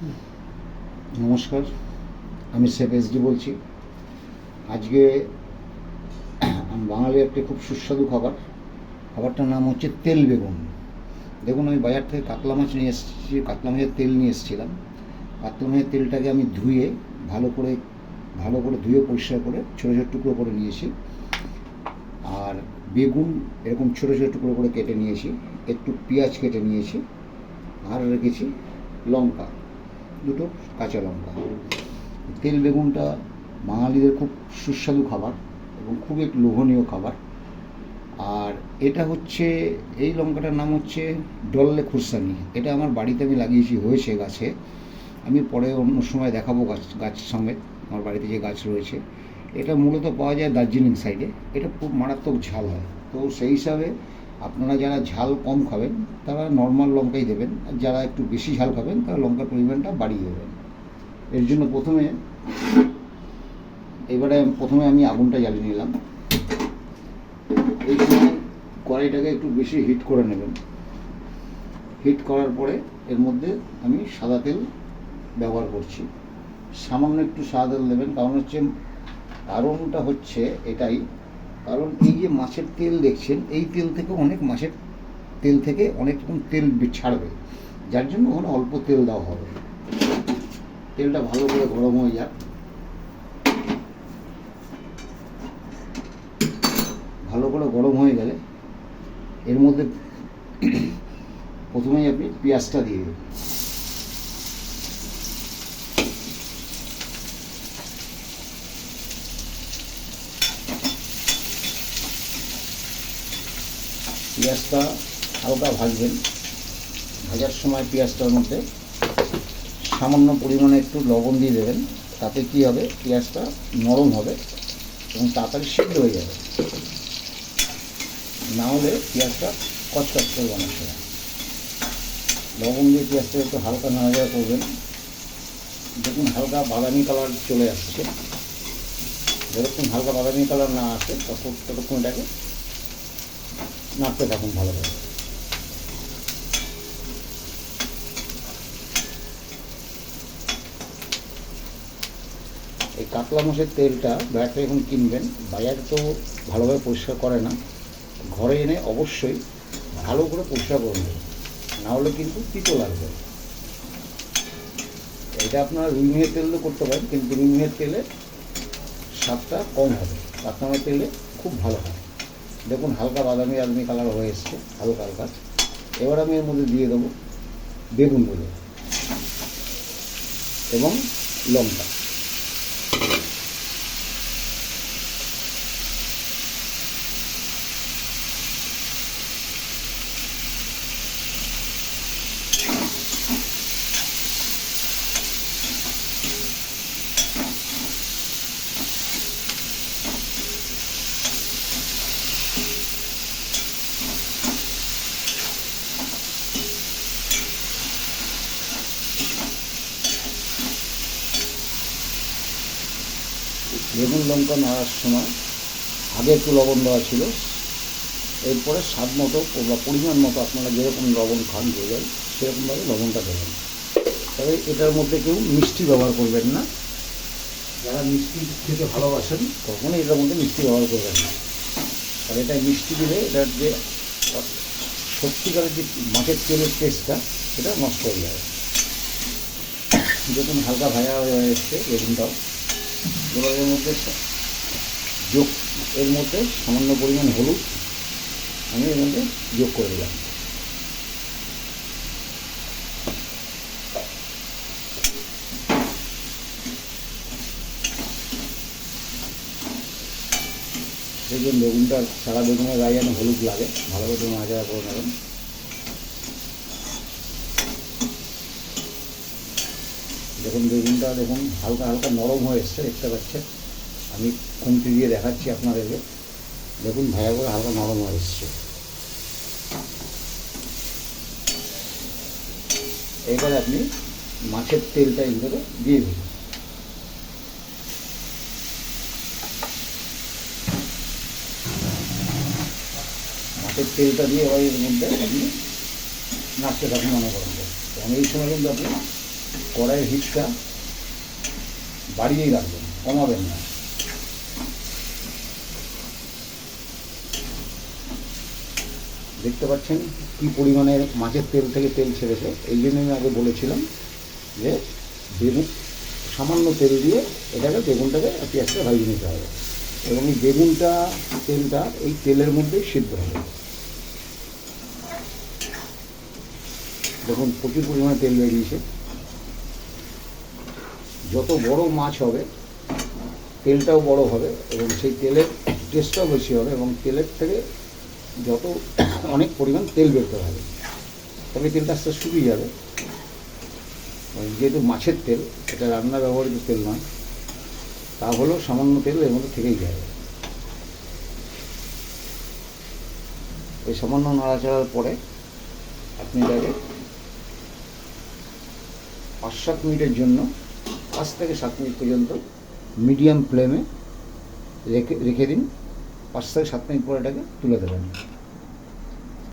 নমস্কার, আমি শেখ এসডি বলছি। আজকে বাঙালির একটি খুব সুস্বাদু খাবারটার নাম হচ্ছে তেল বেগুন। দেখুন, আমি বাজার থেকে কাতলা মাছ নিয়ে এসেছি, কাতলা মাছের তেল নিয়ে এসেছিলাম। কাতলা মাছের তেলটাকে আমি ধুয়ে ভালো করে ধুয়ে পরিষ্কার করে ছোটো ছোটো টুকরো করে নিয়েছি। আর বেগুন এরকম ছোটো ছোটো টুকরো করে কেটে নিয়েছি, একটু পেঁয়াজ কেটে নিয়েছি, আর রেখেছি লঙ্কা, দুটো কাঁচা লঙ্কা। তেল বেগুনটা বাঙালিদের খুব সুস্বাদু খাবার এবং খুব একটু লোভনীয় খাবার। আর এটা হচ্ছে, এই লঙ্কাটার নাম হচ্ছে ডল্লে খুরসানি। এটা আমার বাড়িতে আমি লাগিয়েছি, হয়েছে গাছে। আমি পরে অন্য সময় দেখাবো গাছ সমেত, আমার বাড়িতে যে গাছ রয়েছে। এটা মূলত পাওয়া যায় দার্জিলিং সাইডে। এটা খুব মারাত্মক ঝাল হয়, তো সেই হিসাবে আপনারা যারা ঝাল কম খাবেন তারা নর্মাল লঙ্কাই দেবেন, আর যারা একটু বেশি ঝাল খাবেন তারা লঙ্কার পরিমাণটা বাড়িয়ে দেবেন। এর জন্য প্রথমে আমি আগুনটা জ্বালিয়ে নিলাম। এই সময় কড়াইটাকে একটু বেশি হিট করে নেবেন। হিট করার পরে এর মধ্যে আমি সাদা তেল ব্যবহার করছি। সামান্য একটু সাদা তেল দেবেন, কারণটা হচ্ছে এটাই, কারণ এই যে মাছের তেল দেখছেন, এই মাছের তেল থেকে অনেক রকম তেল ছাড়বে, যার জন্য ওখানে অল্প তেল দেওয়া হবে। তেলটা ভালো করে গরম হয়ে যাক। ভালো করে গরম হয়ে গেলে এর মধ্যে প্রথমেই আপনি পেঁয়াজটা দিয়ে দেবেন। পেঁয়াজটা হালকা ভাজবেন। ভাজার সময় পেঁয়াজটার মধ্যে সামান্য পরিমাণে একটু লবণ দিয়ে দেবেন। তাতে কী হবে, পেঁয়াজটা নরম হবে এবং তাড়াতাড়ি সিদ্ধ হয়ে যাবে। না হলে পেঁয়াজটা কচকচ করবে অনেক সময়। লবণ দিয়ে পেঁয়াজটা একটু হালকা নাড়াচাড়া করবেন। দেখুন হালকা বাদামি কালার চলে আসছে। যতক্ষণ হালকা বাদামি কালার না আসে ততক্ষণ এটাকে নাড়তে থাকুন ভালোভাবে। এই কাতলা মাছের তেলটা বাজার থেকে এখন কিনবেন, বাজারে তো ভালোভাবে পরিষ্কার করে না। ঘরে এনে অবশ্যই ভালো করে পরিষ্কার করে নেবেন, না হলে কিন্তু তিতো লাগবে। এটা আপনারা রুই মিলের তেল দিয়ে করতে পারেন, কিন্তু রুই মিলের তেলে স্বাদটা কম হবে, কাতলা মাছের তেলে খুব ভালো হয়। দেখুন হালকা বাদামি কালার হয়ে এসছে, হালকা। এবার আমি এর মধ্যে দিয়ে দেবো বেগুনগুলো এবং লঙ্কা। বেগুন লঙ্কা নাড়ার সময় আগে একটু লবণ দেওয়া ছিল, এরপরে স্বাদ মতো বা পরিমাণ মতো আপনারা যেরকম লবণ খান যে যায় সেরকমভাবে লবণটা দেবেন। তবে এটার মধ্যে কেউ মিষ্টি ব্যবহার করবেন না। যারা মিষ্টি খেতে ভালোবাসেন কখনোই এটার মধ্যে মিষ্টি ব্যবহার করবেন না, আর এটা মিষ্টি দিলে এটার যে সত্যিকারের যে মাছের তেলের টেস্টটা সেটা নষ্ট হয়ে যাবে। দেখুন হালকা ভাজা হয়ে এসছে বেগুনটাও। এবার এর মধ্যে সামান্য পরিমাণ হলুদ আমি এর মধ্যে যোগ করে দিলাম। দেখুন বেগুনটা, সারা বেগুনের গায়ে যেন হলুদ লাগে, ভালো করে নাড়াচাড়া করে নেবেন। দেখুন বেগুনটা হালকা নরম হয়ে এসছে, দেখতে পাচ্ছেন। আমি খুন্তি দিয়ে দেখাচ্ছি আপনাদেরকে। দেখুন ভাজা করে হালকা নরম হয়ে এসছে। এবার আপনি মাছের তেলটা এর ভিতরে দিয়ে দিন। মাছের তেলটা দিয়ে এবার এর মধ্যে আপনি নাড়তে থাকুন অনবরত। এবং এই সময় কিন্তু আপনি কড়াইয়ের হিটটা বাড়িয়েই রাখবেন, কমাবেন না। দেখতে পাচ্ছেন কি পরিমাণে মাছের তেল থেকে তেল ছেড়েছে। এই জন্য আমি আগে বলেছিলাম যে বেগুন সামান্য তেল দিয়ে বেগুনটাকে পেঁয়াজটা ভাজিয়ে নিতে হবে, এবং এই তেলটা এই তেলের মধ্যেই সিদ্ধ হবে। দেখুন প্রচুর পরিমাণে তেল বেরিয়েছে। যত বড় মাছ হবে তেলটাও বড় হবে এবং সেই তেলের টেস্টটাও বেশি হবে, এবং তেলের থেকে অনেক পরিমাণ তেল বেরোতে হবে, তবে তেলটা আস্তে আস্তে শুকিয়ে যাবে। যেহেতু মাছের তেল, এটা রান্না ব্যবহৃত তেল নয়, তা হলেও সামান্য তেল এর মধ্যে থেকেই যাবে। এই সামান্য নাড়াচাড়ার পরে আপনি এটাকে 5-7 মিনিটের জন্য 5 থেকে 7 মিনিট পর্যন্ত মিডিয়াম ফ্লেমে রেখে দিন। 5 থেকে 7 মিনিট পরে এটাকে তুলে দেবেন।